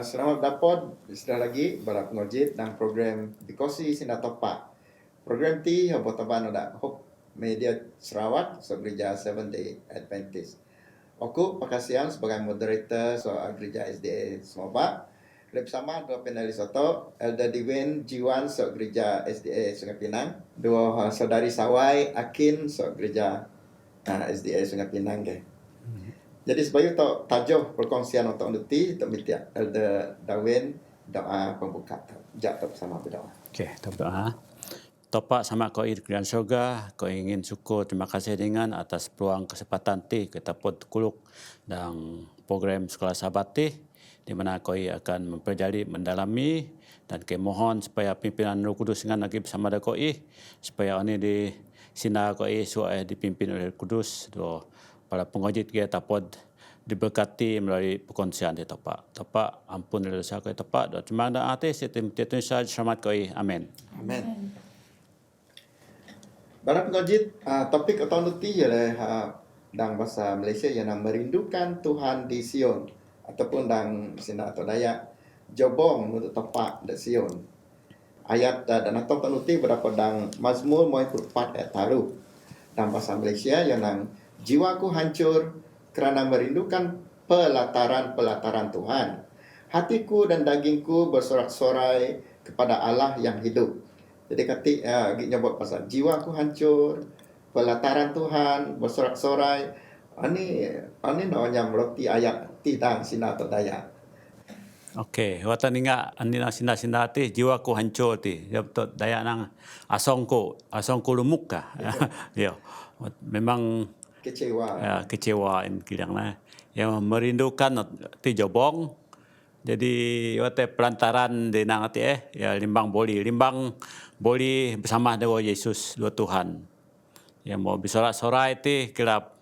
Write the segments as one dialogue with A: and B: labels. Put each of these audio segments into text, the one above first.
A: Selamat dapat sudah lagi bara pengojit dan program Bikosi Sina Topak. Program ti habo taban ada Hope Media Sarawak so gereja Seventh Day Adventist. Aku pakasian sebagai moderator so gereja SDA Semobak. Bersama dua panelis itu, Elder Diwin Jiwan so gereja SDA Sungai Pinang, dua saudari Sawai Akin so gereja SDA Sungai Pinang ke. Jadi sebagai tajuk perkongsian untuk unduti untuk minta Elder Darwin doa pembuka. Jatuh bersama berdoa.
B: Okey, kita berdoa. Topak sama kau kerajaan syurga, kau ingin syukur terima kasih dengan atas peluang kesempatan ti kita pun kuluk dan program sekolah sahabat ti di mana kau akan mempelajari mendalami dan kau mohon supaya pimpinan Roh Kudus dengan lagi bersama dengan kau supaya ini di sinar kau supaya dipimpin oleh Roh Kudus do para pengojit kita pun diberkati melalui perkongsian di Topak. Topak ampun dosa kau Topak do terima doa ti setim Tuhan selamat kau. Amin.
A: Amin. Para pengojit, topik atau unduti ialah dalam bahasa Malaysia yang merindukan Tuhan di Sion ataupun dalam Sina atau Dayak jobong untuk Topak di Sion. Ayat dan atau penuti berapa dalam Mazmur 44 ayat taruh dalam bahasa Malaysia yang jiwaku hancur kerana merindukan pelataran-pelataran Tuhan. Hatiku dan dagingku bersorak-sorai kepada Allah yang hidup. Jadi ketik nyebut pasal jiwaku hancur, pelataran Tuhan bersorak-sorai. Ini namanya meroti ayat tentang Sina atau Dayak.
B: Okey, watan ingat anina sina-sina ti jiwaku hancur ti. Ya betul Dayak nang asongku lumuk kah. Ya. Memang
A: Kecewa.
B: Ya, kecewa kidanglah. Yang merindukan ti jobong. Jadi wate pelantaran di nang ti ya limbang boli bersama dengan Yesus dua Tuhan. Yang mau bisorak-sorai ti kelap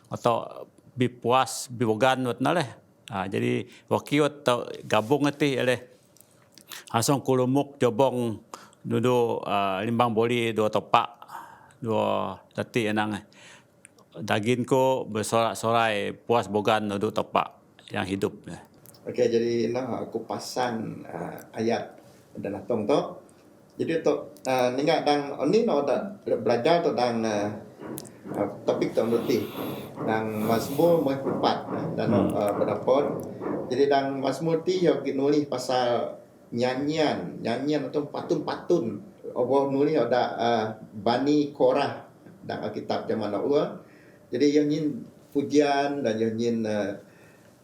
B: atau bipuas bibogan watna leh. Jadi wakiwat atau gabung ti oleh asong kulumuk jobong dudu limbang boli dua Topak dua tati enang daging ko bersorak-sorai puas bogan dudu Topak yang hidup.
A: Okey, jadi aku pasang ayat dan atong tu. Jadi tu ningat dang ini belajar tu dang topik tu nuti dang Mazmur 44 dan berdapat. Jadi dang Mazmur ti yo nulis pasal nyanyian atau patun-patun. Allah nulis ada Bani Korah dalam kitab zaman Noah. Jadi yang nyin pujian dan yang nyin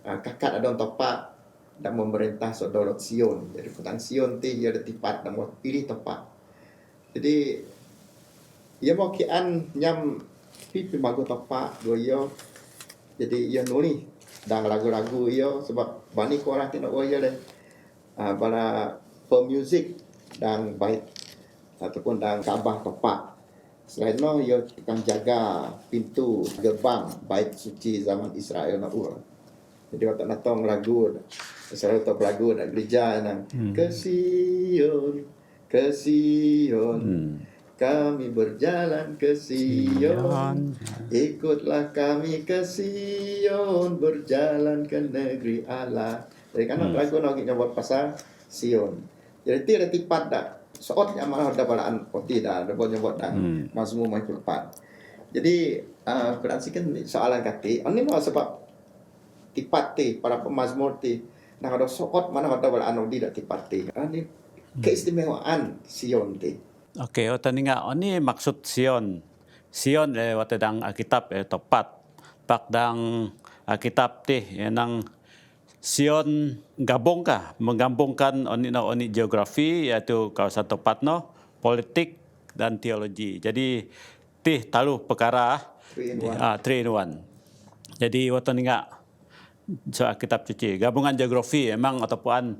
A: kakak ada Topak dan memerintah saudara Sion. Jadi kota Sion ti ia ada tipat dan mau pilih Topak. Jadi ia mau kian nyam pipi magu Topak goyo. Jadi ia nulis dan lagu-lagu ia sebab Bani Korah ti nak ia le bala pemuzik dan baik ataupun dan Kaabah Topak. Selain itu, ia akan jaga pintu gerbang bait suci zaman Israel nak jadi waktu natong lagu selalu top lagu nak gereja nang ke Sion kami berjalan ke Sion ikutlah kami ke Sion berjalan ke negeri Allah. Jadi kan lagu nak nyebut pasal Sion. Jadi tidak tipat dak soot yang malah ada balaan poti dah ada nyebut dah Mazmur 44. Jadi perhatikan soalan kati ini mau sebab tipat ti para pemazmur ti nang ada soot mana ada balaan di dak tipat ti. Ini keistimewaan Sion ti.
B: Okey, watan ingat ini maksud Sion. Sion wate dang Alkitab Topat. Pak dang Alkitab ti nang Sion menggabungkan oni geografi iaitu kawasan Topat no, politik dan teologi. Jadi ti talu perkara 3 in 1. Jadi watan ingat soal kitab suci gabungan geografi emang ataupun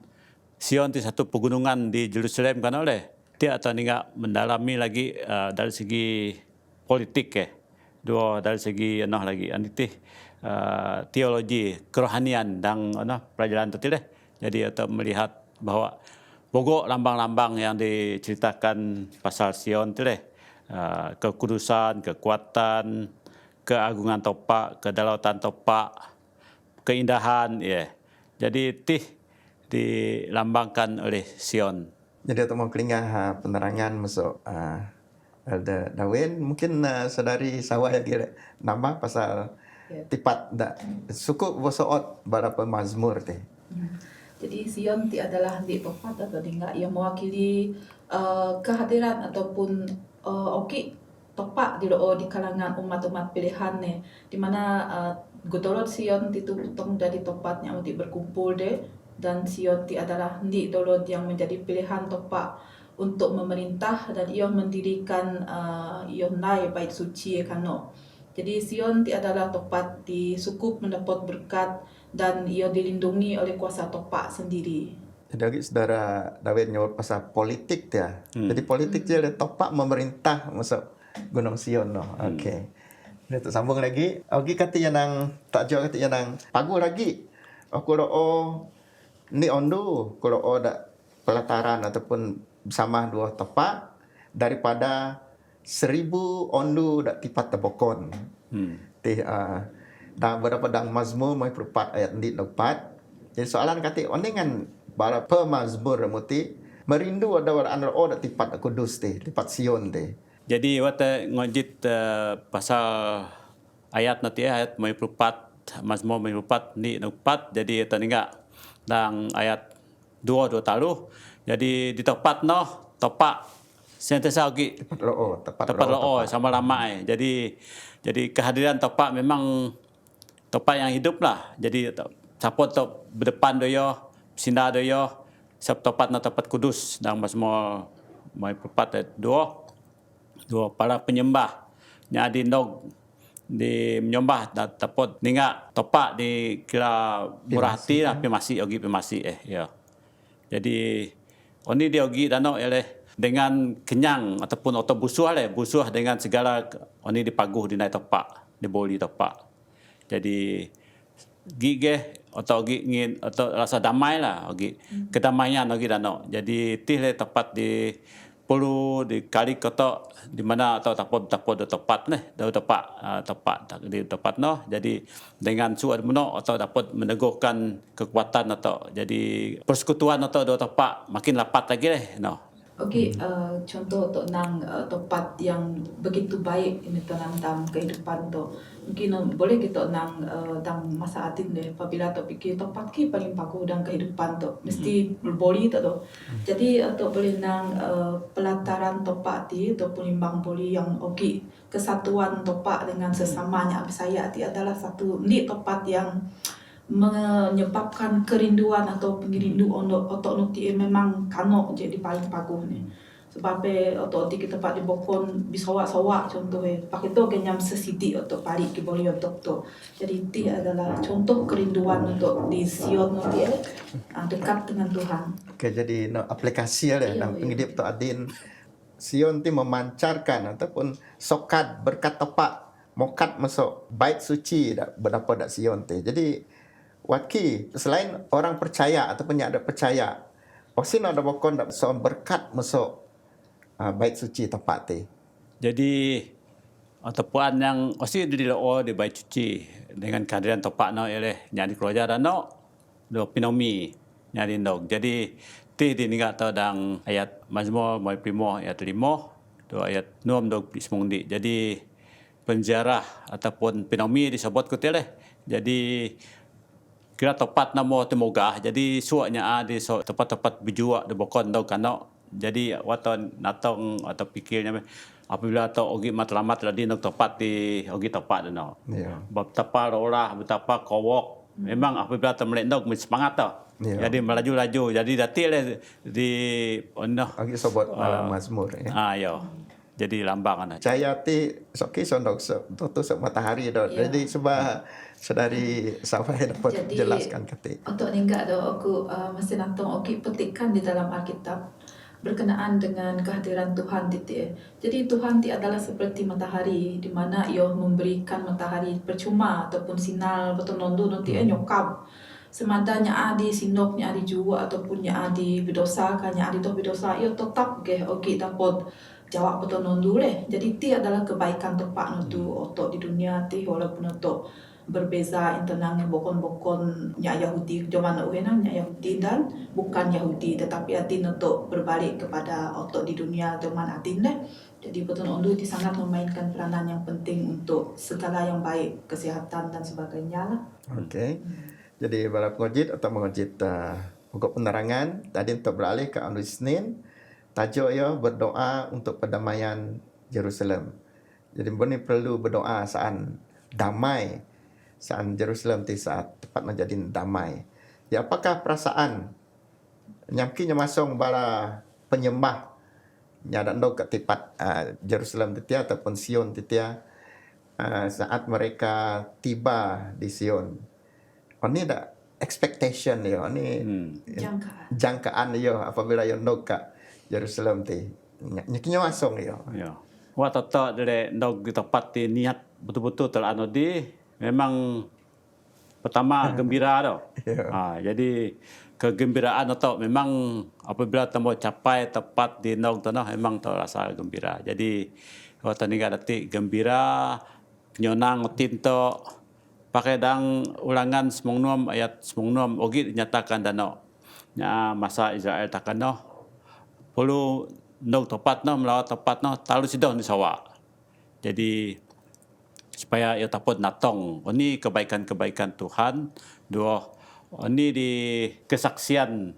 B: Sion ti satu pegunungan di Jerusalem kan oleh dia atau ingat mendalami lagi dari segi politik dua dari segi lagi aniti teologi kerohanian dan pelajaran tu deh. Jadi atau melihat bahwa pokok lambang-lambang yang diceritakan pasal Sion tu deh, kekudusan, kekuatan, keagungan Topak, kedaulatan Topak, keindahan Jadi dilambangkan oleh Sion.
A: Jadi untuk mau kelingah penerangan masuk Elder Dawin, mungkin saudari Sawa lagi nambah pasal tipat dak suku bosoot berapa mazmur teh.
C: Jadi Sion adalah di tempat atau tinggal yang mewakili kehadiran ataupun oki tepat di kalangan umat-umat pilihan nih, di mana Gotolot Sion itu potong dari tempatnya untuk berkumpul deh, dan Sion adalah di dolot yang menjadi pilihan tepat untuk memerintah, dan ia mendirikan ia naik bait suci kano. Jadi Sion adalah tempat di sukup mendapat berkat dan ia dilindungi oleh kuasa topak sendiri.
A: Jadi saudara Dawin nyebut pasal politik dia. Jadi politik dia ada topak memerintah masuk Gunung Sion no. Okey. Ini tu sambung lagi. Ogi kata yang nang tak jauh kata yang nang pagu lagi. Aku ni ondu kalau ada pelataran ataupun bersama dua topak daripada 1000 ondu dak tipat tebokon. Teh dan berapa dang mazmur mai perpat ayat ni lepat. Jadi soalan kata oningan bara pemazmur muti merindu ada orang dak tipat kudus teh, tipat Sion teh.
B: Jadi wata ngojit pasal ayat nanti ayat mai perpat mazmur mai perpat ni lepat, jadi taninga dang ayat 2 taluh. Jadi di tempat noh topak sentiasa ogi tepat loo sama lama jadi kehadiran topak memang topak yang hidup lah. Jadi sapot to berdepan doyo sinda doyo sab topat na topat kudus dan mazmur mai perpat dua para penyembah nyadi nog di menyembah dan tapot ninga topak di kira murah hati lah masih ya. Jadi oni dia ogi dano oleh dengan kenyang ataupun atau busuh dengan segala oni dipaguh di naik topak, di boli topak. Jadi gige atau ngin atau rasa damai lah ogi kedamaian ogi dano. Jadi tih tepat di perlu dikali kota di mana atau tapot tepat nih tepat di tepat noh. Jadi dengan suat meno atau dapat meneguhkan kekuatan atau jadi persekutuan atau do tepat makin lapat lagi deh noh.
C: Okey, contoh untuk nang tempat yang begitu baik ini dalam kehidupan tu. Mungkin boleh kita nang dalam masa atin deh. Apabila tu fikir tempat ki paling bagus dalam kehidupan tu, mesti boleh tu. Jadi untuk boleh nang pelataran tempat ti ataupun limbang boleh yang okey, kesatuan tempat dengan sesamanya saya ti adalah satu ni tempat yang menyebabkan kerinduan atau pengerindu otok nuti memang kano jadi paling bagus ni. Sebab otok di tempat di bokon bisawak-sawak contoh pakai tu kenyam sesidi otok balik ke boleh otok tu. Jadi ti adalah contoh kerinduan untuk di Sion nuti dekat dengan Tuhan.
A: Okey, jadi no aplikasi dalam penghidup tu adin Sion ti memancarkan ataupun sokat berkat tepak mokat masuk bait suci dak berapa dak Sion ti. Jadi waki selain orang percaya ataupun yang ada percaya pasti ada bokon dak soal berkat masuk bait suci tempat ti.
B: Jadi ataupun yang osi di loo di bait suci dengan kehadiran tempat no oleh nyari keluarga dan no do pinomi nyari ndog. Jadi ti dininga tau dang ayat mazmur mai primo ayat 5 do ayat 6 do ismungdi. Jadi penjara ataupun pinomi disebut kuteleh. Jadi kira tepat namo temogah jadi suaknya di tempat-tempat bijua di bokon tau kano jadi waton natong atau pikirnya apabila atau ogi matlamat tadi nok tepat di ogi tepat no bab tapa rolah betapa kowok memang apabila temelek nok semangat tau jadi melaju-laju jadi datil di ono
A: ogi sobot malam mazmur
B: yo jadi lambangan
A: cahaya ti soki sondok tu matahari do jadi sebab saudari Safai dapat jelaskan ketik.
C: Untuk ninggak tu aku mesti nantong okey petikkan di dalam Alkitab berkenaan dengan kehadiran Tuhan titik. Jadi Tuhan ti adalah seperti matahari di mana ia memberikan matahari percuma ataupun sinar betul nondu nanti nyokap. Semadanya adi sinoknya adi jua ataupun nya adi berdosa kanya adi tu berdosa ia tetap ke okey dapat jawab betul nondu leh. Jadi ti adalah kebaikan tepat nutu otok di dunia ti walaupun otok berbeza internalnya bokon-bokon nya Yahudi zaman uhenang nya Yahudi dan bukan Yahudi, tetapi atin untuk berbalik kepada otok di dunia zaman atin deh. Jadi betul undu itu sangat memainkan peranan yang penting untuk segala yang baik, kesehatan dan sebagainya lah.
A: Okey. Jadi para pengojit atau mengojit pokok penerangan tadi untuk beralih ke anu Isnin, tajuk ia berdoa untuk perdamaian Jerusalem. Jadi ini perlu berdoa saat damai, saat Jerusalem ti saat tepat menjadi damai. Ya, apakah perasaan yang kini masuk bara penyembah yang ada ke tempat Jerusalem titia ataupun Sion titia saat mereka tiba di Sion. Ini ada expectation dia, ini jangkaan dia apabila yang nok ke Jerusalem ti. Nyakinya masuk dia.
B: Ya. Wah tata dari dog di tempat di niat betul-betul terano di memang pertama gembira tau. Jadi kegembiraan atau memang apabila temu capai tepat di nog tanah memang terasa gembira. Jadi waktu ni dati gembira penyonang tinto pakai dang ulangan semongnom ayat semongnom ogi dinyatakan dano. Nya masa Israel takano perlu nog tepat no melawat tepat no talu sidah di sawah. Jadi supaya ia dapat natong. Ini kebaikan-kebaikan Tuhan. Dua, ini di kesaksian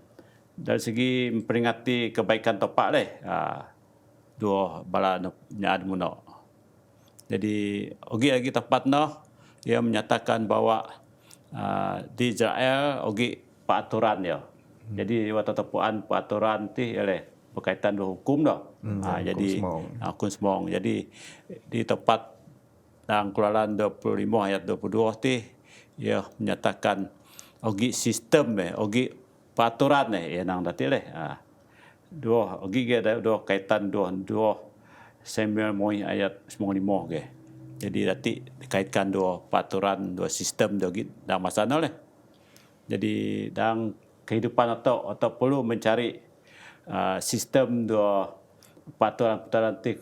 B: dari segi memperingati kebaikan tepat deh. Dua bala nyad muno. Jadi ogi lagi tepat no ia menyatakan bahwa di Israel ogi peraturan ya. Jadi waktu tepuan peraturan ti oleh berkaitan dengan hukum dah. Jadi hukum semong. Jadi di tempat dalam Keluaran 25 ayat 22 ti ia menyatakan ogi sistem ogi peraturan ya nang dati leh. Dua ogi ge dua kaitan dua Samuel moi ayat 95 ge. Jadi dati dikaitkan dua peraturan dua sistem ogi dalam masa leh. Jadi dalam kehidupan atau perlu mencari sistem dua peraturan ti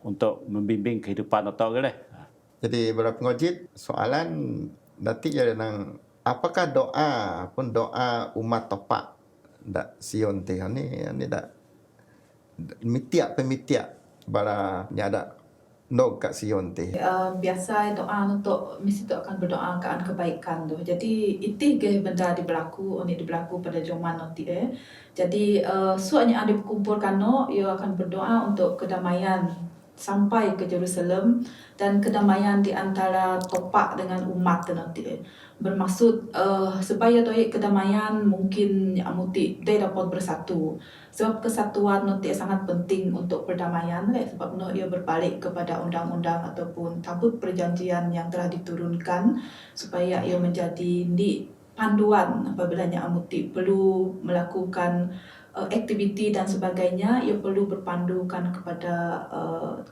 B: untuk membimbing kehidupan atau geleh.
A: Jadi para pengojit soalan dati jadi nang apakah doa umat topak dak Sion ti ni dak pemitiak bara nyada nog kat Sion ti.
C: Biasa doa untuk mesti tu akan berdoa kaan kebaikan tu. Jadi itih ke benda diberlaku pada zaman nanti Jadi suanya ada berkumpulkan no ia akan berdoa untuk kedamaian sampai ke Jerusalem dan kedamaian di antara topak dengan umat nanti. Bermaksud supaya toy kedamaian mungkin amuti dia dapat bersatu. Sebab kesatuan nanti sangat penting untuk perdamaian sebab no ia berbalik kepada undang-undang ataupun tabut perjanjian yang telah diturunkan supaya ia menjadi panduan apabila amuti perlu melakukan aktiviti dan sebagainya, ia perlu berpandukan kepada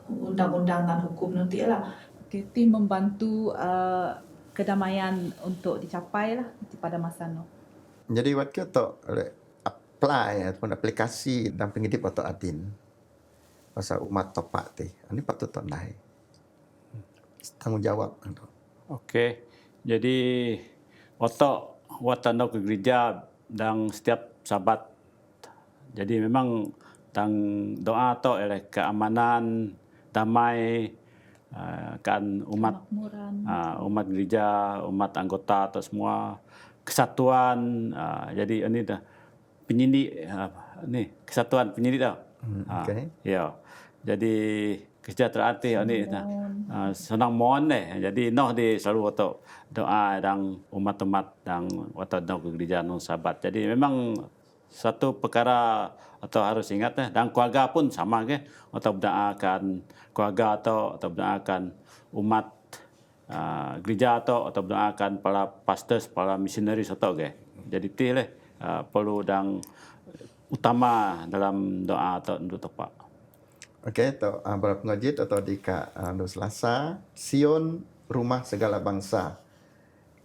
C: undang-undang dan hukum nanti lah. Tim membantu kedamaian untuk dicapai lah pada masa no.
A: Jadi waktu tu apply ataupun aplikasi dan pengidip atau adin pasal umat topak ti. Ini patut tandai. Tanggungjawab.
B: Okey. Jadi waktu ke gereja dan setiap Sabat. Jadi memang tang doa tu oleh keamanan, damai kan umat gereja, umat anggota atau semua kesatuan. Jadi ini dah penyidik kesatuan penyidik dah.
A: Okay.
B: Ya. Jadi kesejahteraan ti ini senang mohon Jadi noh di selalu waktu doa dan umat-umat dan waktu noh ke gereja non Sabat. Jadi memang satu perkara atau harus ingat dan keluarga pun sama ke atau berdoakan keluarga atau berdoakan umat gereja atau berdoakan para pastors, para misionaris atau ke. Jadi tih perlu dan utama dalam doa atau untuk tepat.
A: Okey, tu para pengojit atau di Selasa, Sion rumah segala bangsa.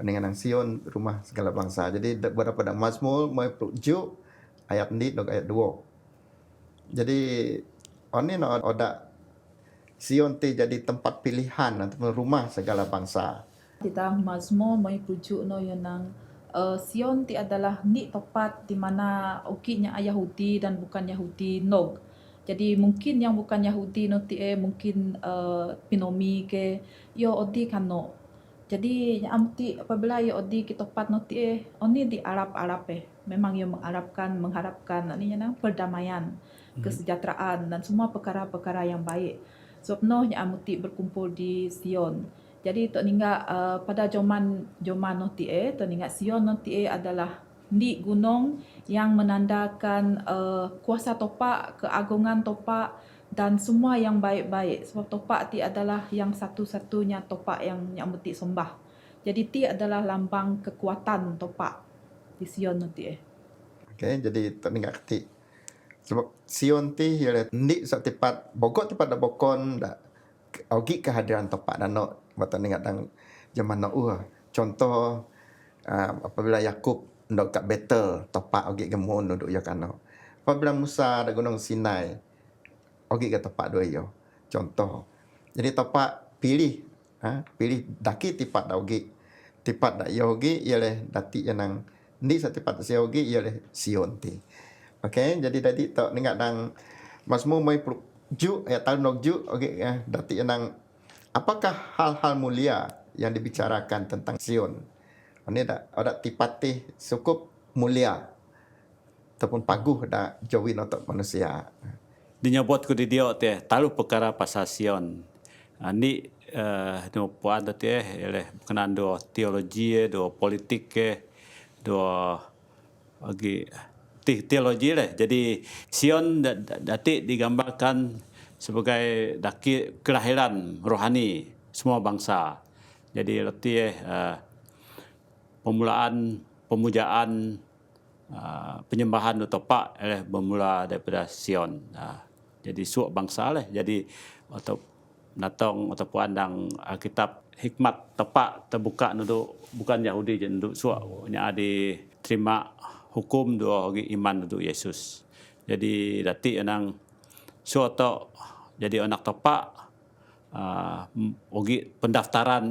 A: Dengan Sion rumah segala bangsa. Jadi pada Mazmur 47 ayat ni dan ayat 2. Jadi oni ada Sion ti jadi tempat pilihan ataupun rumah segala bangsa.
C: Kita Mazmur may pujuk no yun ng Sion ti adalah ni tepat di mana ukitnya Yahudi dan bukan Yahudi nog. Jadi mungkin yang bukan Yahudi no ti mungkin pinomi ke yo odi kano. Jadi amti apabila yo odi ki tepat no ti oni di Arab memang yo mengharapkan ni na perdamaian, kesejahteraan dan semua perkara-perkara yang baik. Sebab no nya amuti berkumpul di Sion. Jadi tok ninga pada zaman no tie, tok ninga Sion no tie adalah di gunung yang menandakan kuasa topak, keagungan topak dan semua yang baik-baik. Sebab topak ti adalah yang satu-satunya topak yang mesti sembah. Jadi ti adalah lambang kekuatan topak di Sion no tie.
A: Okey, jadi tok ninga ketik. Sebab Sion ti ialah ni sak tepat bokok tepat dak bokon dak ogi kehadiran topak dan no batan ingat dang zaman no contoh apabila Yakub ndok kat Betel topak ogi gemun duduk ya kano. Apabila Musa dak gunung Sinai ogi ke topak dua yo. Contoh. Jadi topak pilih pilih daki tipat dak ogi. Tipat dak yo ogi ialah dati yang ni sak tipat sia ogi ialah Sion ti. Okey, jadi tadi tok ingat dang Mazmur mai ju ayat tahun nok ju okey dati yang apakah hal-hal mulia yang dibicarakan tentang Sion? Ini ada tipati cukup mulia ataupun paguh dak jawin untuk manusia.
B: Dinyebut ku di dia teh talu perkara pasal Sion. Ni no puan teh ialah berkenaan do teologi do politik do bagi teologi lah. Jadi Sion datik digambarkan sebagai daki kelahiran rohani semua bangsa. Jadi letih pemulaan pemujaan penyembahan topak bermula daripada Sion. Jadi suak bangsa lah. Jadi atau natong atau pandang Alkitab hikmat tepak terbuka untuk bukan Yahudi je untuk suak nya diterima hukum dua iman untuk Yesus. Jadi datik nang suatu jadi anak tepak ogi pendaftaran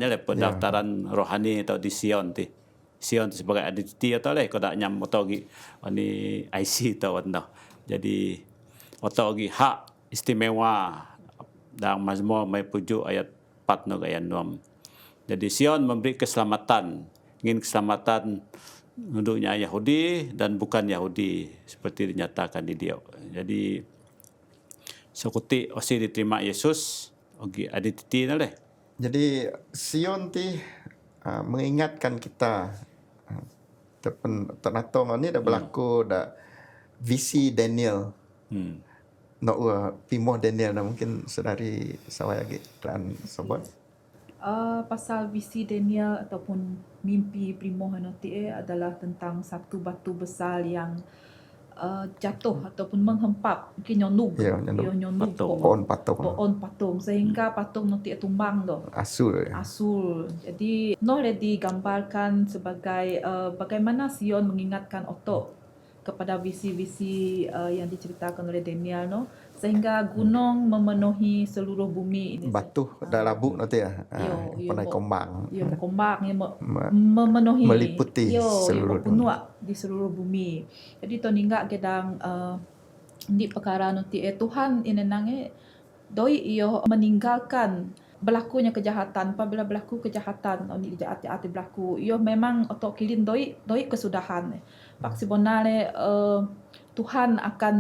B: rohani atau di Sion ti. Sion sebagai identiti atau le kada nyam atau gi ani IC atau no. Jadi atau gi hak istimewa dan Mazmur mai pujuk ayat 4 no ayat 6. Jadi Sion memberi keselamatan, ingin keselamatan untuknya Yahudi dan bukan Yahudi seperti dinyatakan di dia. Jadi sekuti osi diterima Yesus ogi identiti na leh.
A: Jadi Sion ti mengingatkan kita tenatong ni dah berlaku dah visi Daniel. No pimoh Daniel na mungkin saudari sawai lagi dan sobat.
C: Pasal visi Daniel ataupun mimpi primoh nanti adalah tentang satu batu besar yang jatuh ataupun menghempap mungkin nyonug
A: pohon patung
C: sehingga patung nanti tumbang doh asul. Jadi le digambarkan sebagai bagaimana Sion mengingatkan otok kepada visi-visi yang diceritakan oleh Daniel no, sehingga gunung memenuhi seluruh bumi ini.
A: Batu dah labuk nanti panai kombang.
C: Kombang yang memenuhi
A: meliputi seluruh
C: dunia di seluruh bumi. Jadi toninga gedang di perkara nanti Tuhan ini nange doi iyo meninggalkan berlakunya kejahatan. Apabila berlaku kejahatan oni jahat berlaku iyo memang otok kilin doi kesudahan. Pak sebenarnya Tuhan akan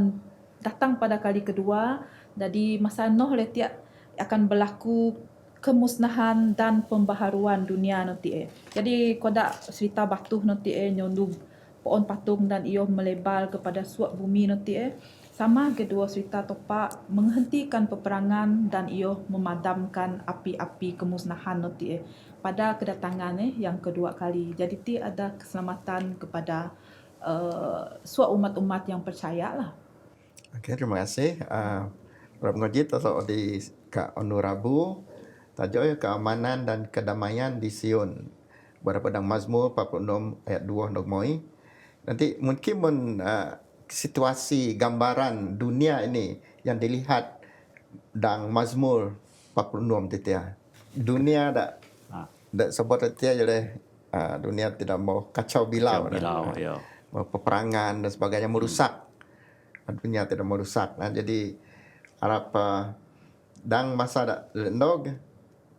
C: datang pada kali kedua. Jadi masa Nuh letiak akan berlaku kemusnahan dan pembaharuan dunia nanti. Jadi kodak cerita batu nanti nyondug pohon patung dan ia melebar kepada suak bumi nanti. Sama kedua cerita topak menghentikan peperangan dan ia memadamkan api-api kemusnahan nanti pada kedatangan yang kedua kali. Jadi ti ada keselamatan kepada suak umat-umat yang percaya lah.
A: Okey, terima kasih. Para pengaji atau di Kak Onu Rabu tajuk keamanan dan kedamaian di Sion. Pada Mazmur 46 ayat 2 nogmoi. Nanti mungkin situasi gambaran dunia ini yang dilihat dalam Mazmur 46 titia. Dunia dak dak sebab dia je dunia tidak mau kacau bilau,
B: Bilau, ya.
A: mau peperangan dan sebagainya merusak. Dunia tidak merusak. Jadi harap dang masa dak lendog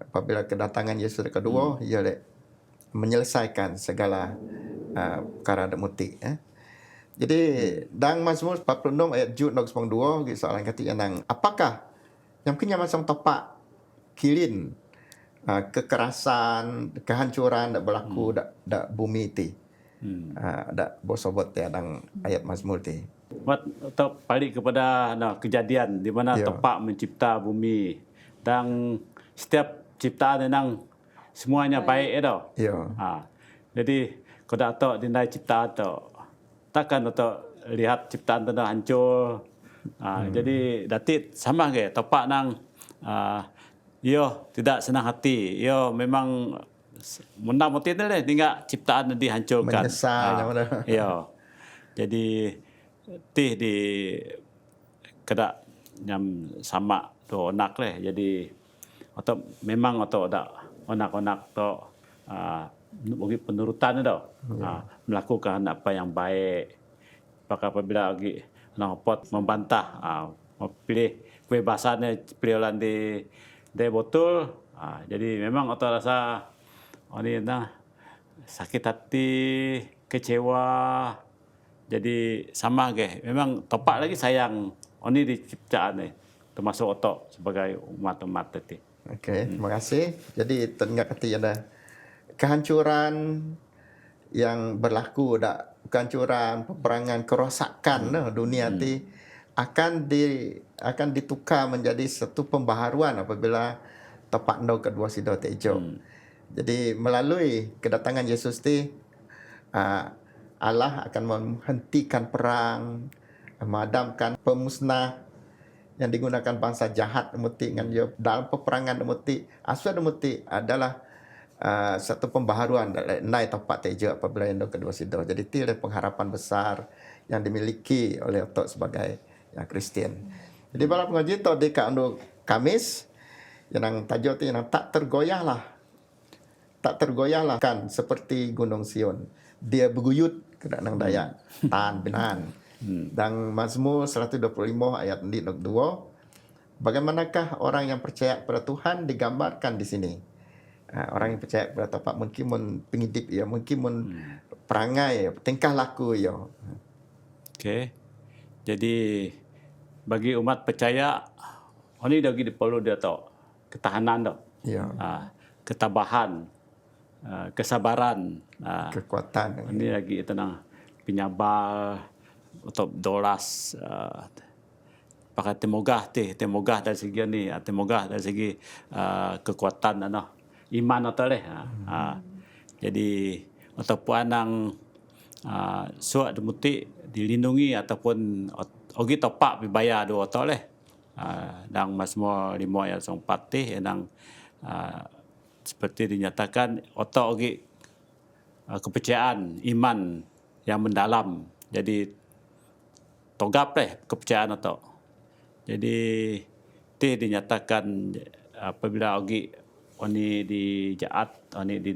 A: apabila kedatangan Yesus kedua ia menyelesaikan segala perkara dak muti. Jadi dang Mazmur 46 ayat Jud 92 soalan kata yang apakah yang punya masang tepak kilin kekerasan, kehancuran dak berlaku dak bumi ti. Dak bosobot ya dang ayat Mazmur ti.
B: Atau balik kepada kejadian di mana
A: Ya.
B: tepak mencipta bumi dan setiap ciptaan yang semuanya baik itu.
A: Ya.
B: Jadi kalau tak dinai ciptaan tu takkan atau lihat ciptaan tu hancur. Jadi datit sama ke tepak nang yo tidak senang hati. Yo memang menang mati tu tinggal ciptaan dihancurkan.
A: Menyesal yang mana.
B: Yo. Jadi tih di kedak nyam sama tu onak jadi atau memang atau dak onak-onak tu bagi penurutan tu melakukan apa yang baik. Apakah apabila lagi pot membantah pilih kebebasannya pilih di botol jadi memang atau rasa ini sakit hati, kecewa. Jadi sama ke, memang tepat lagi sayang oni diciptaan ni termasuk otok sebagai umat-umat tadi.
A: Okey, terima kasih. Jadi teringat kata ada kehancuran yang berlaku kehancuran, peperangan, kerosakan dunia ti akan ditukar menjadi satu pembaharuan apabila tepat kedua sido tejo. Jadi melalui kedatangan Yesus ti Allah akan menghentikan perang, memadamkan pemusnah yang digunakan bangsa jahat muti dengan dia dalam peperangan muti asal muti adalah satu pembaharuan naik tempat teja apabila yang kedua sido. Jadi itu adalah pengharapan besar yang dimiliki oleh otok sebagai yang Kristian. Jadi bala pengaji tu di untuk Kamis yang tajuk tu yang tak tergoyahlah kan seperti Gunung Sion. Dia berguyut ke nang daya tahan binaan. Dan Mazmur 125 ayat 2, bagaimanakah orang yang percaya pada Tuhan digambarkan di sini. Orang yang percaya pada Tuhan mungkin pengidip ya, mungkin perangai, tingkah laku ya.
B: Okey. Jadi bagi umat percaya ini lagi perlu dia tahu ketahanan tu.
A: Ya.
B: Ketabahan, kesabaran,
A: Kekuatan.
B: ini lagi tenang penyabar untuk dolas pakai temogah dari segi ni, temogah dari segi kekuatan iman atau jadi ataupun nang suat demuti dilindungi ataupun ogi topak dibayar do atau dang Mazmur 5 ayat 4 nang seperti dinyatakan otak ogi kepercayaan iman yang mendalam jadi togap kepercayaan atau jadi dinyatakan apabila ogi oni dijaat oni di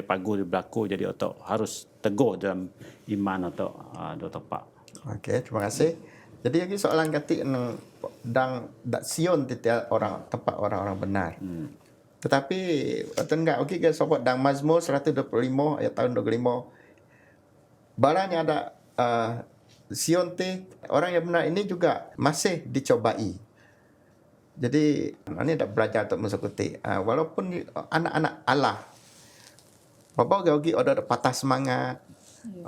B: pagu di belakang jadi otak harus teguh dalam iman atau do tepak.
A: Okey, terima kasih. Jadi lagi soalan kati dang Sion tiap orang tempat orang-orang benar. Tetapi enggak okey ke sobat dang Mazmur 125 ayat tahun 25. Barangnya ada Sion ti orang yang benar ini juga masih dicobai. Jadi ini dah belajar untuk mensekuti. Walaupun anak-anak Allah bapa gaugi ada patah semangat.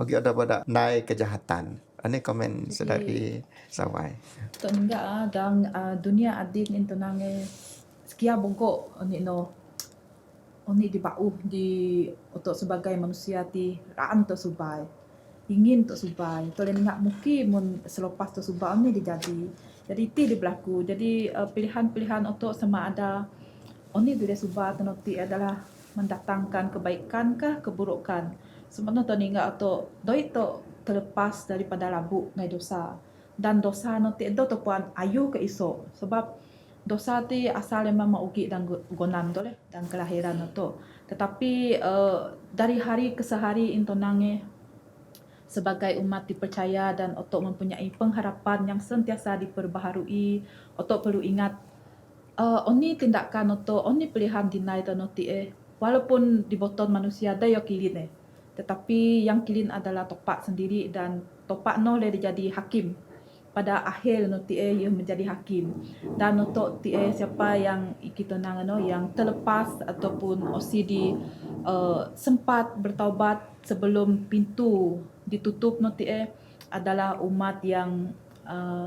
A: Ogi ada pada naik kejahatan. Ini komen saudari Sawai.
C: Tengah dang dunia adin into nange sekia bongko oni di bau di untuk sebagai manusia ti raan to subai ingin to subai to len ngak muki mun selepas to subai ni jadi ti di berlaku jadi pilihan-pilihan untuk sama ada oni di subai tenoti adalah mendatangkan kebaikan kah keburukan sebenarnya to ninga atau doi to terlepas daripada labuk ngai dosa dan dosa nanti itu tu puan ayu ke iso sebab dosa ti asal memang maugi dan gonam tu leh dan kelahiran tu. Tetapi dari hari ke hari intonange sebagai umat dipercaya dan otok mempunyai pengharapan yang sentiasa diperbaharui, otok perlu ingat oni tindakan otok, oni pilihan dinai dan noti walaupun di botol manusia ada yang kilin tetapi yang kilin adalah topak sendiri dan topak no le jadi hakim. Pada akhir noti ia menjadi hakim. Dan untuk siapa yang kita nang yang terlepas ataupun OCD sempat bertaubat sebelum pintu ditutup noti adalah umat yang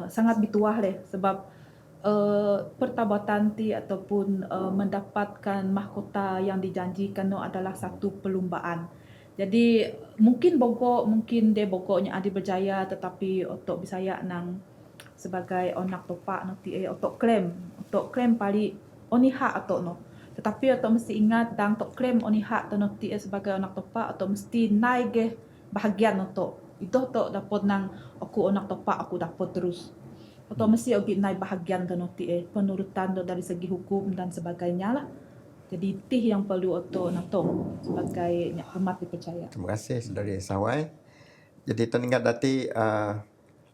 C: sangat bituah sebab pertaubatan ti ataupun mendapatkan mahkota yang dijanjikan no adalah satu perlumbaan. Jadi mungkin dia bogoknya adi berjaya tetapi otok Bisaya nang sebagai onak topak nanti otok klaim pali oni hak otok no. Tetapi otok mesti ingat dan otok klaim oni hak to nanti sebagai onak topak otok mesti naik bahagian otok. Itu otok dapat nang aku onak topak aku dapat terus. Otok mesti ogi naik bahagian ke nanti penurutan dari segi hukum dan sebagainya lah. Jadi tih yang perlu otok natong sebagai umat dipercaya.
A: Terima kasih Saudari Sawai. Jadi teringat dati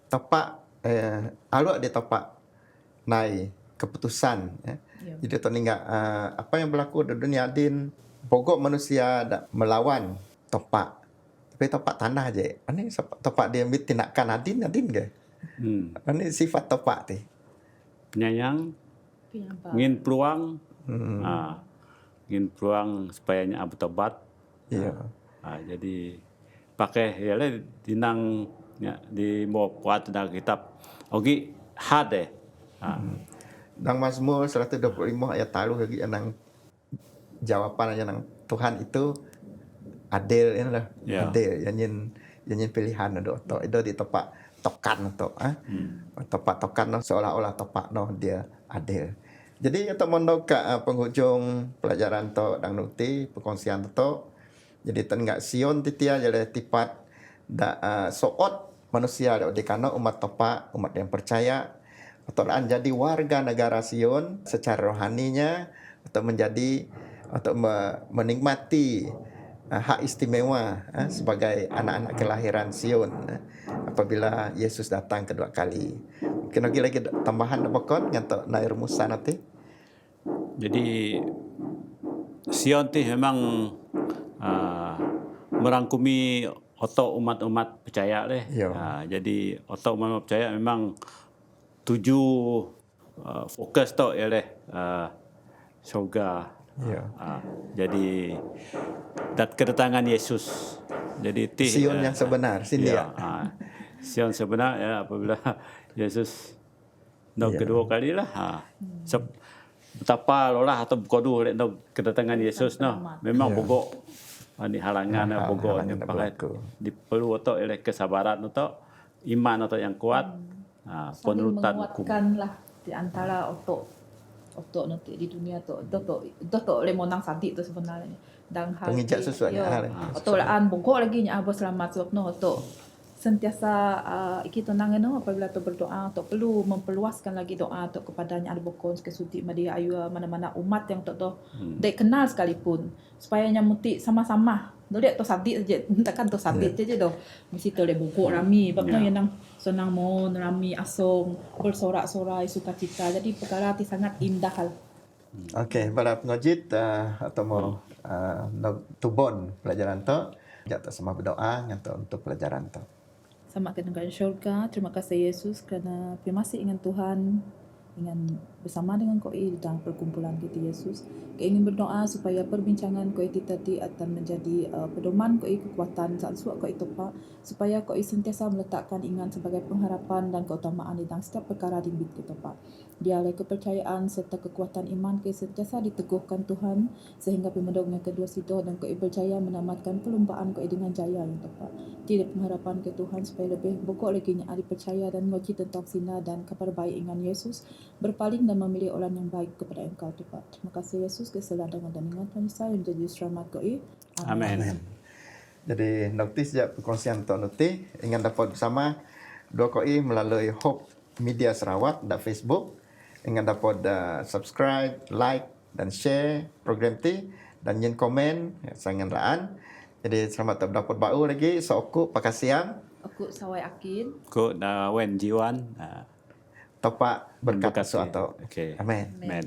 A: topak aluk dia topak naik keputusan ya. Jadi teringat apa yang berlaku di dunia adin pokok manusia melawan topak. Tapi topak tanah je. Ini topak dia ambil tindakan adin ke? Ini sifat topak ti.
B: Penyayang, ingin peluang, ingin peluang supaya nya bertobat.
A: Iya.
B: Jadi pakai ya le dinang di mau kuat dalam kitab. Ogi hade.
A: Dalam Mazmur 125 ayat 3 lagi yang jawapan yang Tuhan itu adil inilah.
B: Yeah.
A: Adil yang pilihan itu di tempat tokan itu tempat tokan seolah-olah topak dia adil. Jadi untuk mondok ke penghujung pelajaran to dang nukti perkongsian to. Jadi tenggak Sion titia jadi tipat soot manusia di kana umat topak, umat yang percaya atau jadi warga negara Sion secara rohaninya atau menjadi atau menikmati hak istimewa sebagai anak-anak kelahiran Sion apabila Yesus datang kedua kali. Mungkin lagi tambahan apa untuk nair Musa nanti.
B: Jadi Sion ti memang merangkumi otok umat-umat percaya leh. Jadi otok umat percaya memang tuju fokus to ialah surga. Jadi dat kedatangan Yesus. Jadi
A: Sion yang sebenar sini ya.
B: Sion sebenar ya apabila Yesus kedua kali lah. Betapa lolah atau kodu lek kedatangan Yesus memang bogok ni halangan bogok ni pakai diperlu atau oleh kesabaran atau iman atau yang kuat penurutan
C: menguatkan lah di antara otok nanti di dunia tu le monang sadik tu sebenarnya dan hal
A: pengijak sesuatu
C: otok laan bogok lagi nya abah selamat sebab no otok sentiasa kita nang apabila tu berdoa tu perlu memperluaskan lagi doa tu kepadanya ada bokon kesudi media ayu mana-mana umat yang tu dek kenal sekalipun supaya nya muti sama-sama dole tu sadik saja takkan tu sadik je doh mesti tu le bogok rami babnya yang nang senang mon rami asong bersorak-sorai sukacita jadi perkara ti sangat indah hal.
A: Okey, pada pengojit atau mau tubon pelajaran tu jatuh sama berdoa untuk pelajaran tu.
C: Sama ke negara syurga. Terima kasih Yesus kerana masih dengan Tuhan, ingin bersama dengan koi dalam perkumpulan kita Yesus. Kau ingin berdoa supaya perbincangan koi tadi akan menjadi pedoman koi kekuatan saat suak koi topak supaya koi sentiasa meletakkan ingat sebagai pengharapan dan keutamaan di dalam setiap perkara di hidup kita Pak. Dialai kepercayaan serta kekuatan iman koi sentiasa diteguhkan Tuhan sehingga pemedoknya kedua sido dan koi berjaya menamatkan perlombaan koi dengan jaya yang tepat. Tidak pengharapan ke Tuhan supaya lebih bokok lagi yang dipercaya dan mengaji tentang sinar dan kabar baik dengan Yesus berpaling dan memilih orang yang baik kepada Engkau Tuhan. Terima kasih Yesus keseladangan dan dengan Tuhan yang menjadi selamat koi.
B: Amin.
A: Jadi nanti sejak perkongsian untuk nanti ingin dapat bersama dua koi melalui Hope Media Sarawak dan Facebook Ingat dapat subscribe, like dan share program ti dan yin komen sangan raan. Jadi selamat dapat baru lagi seoku pakasiang
C: Aku sawai akin.
B: Ko na wen jiwan.
A: topak berkat
B: Berkat,
A: sesuatu.
B: okay.
A: Amin.
B: Amen.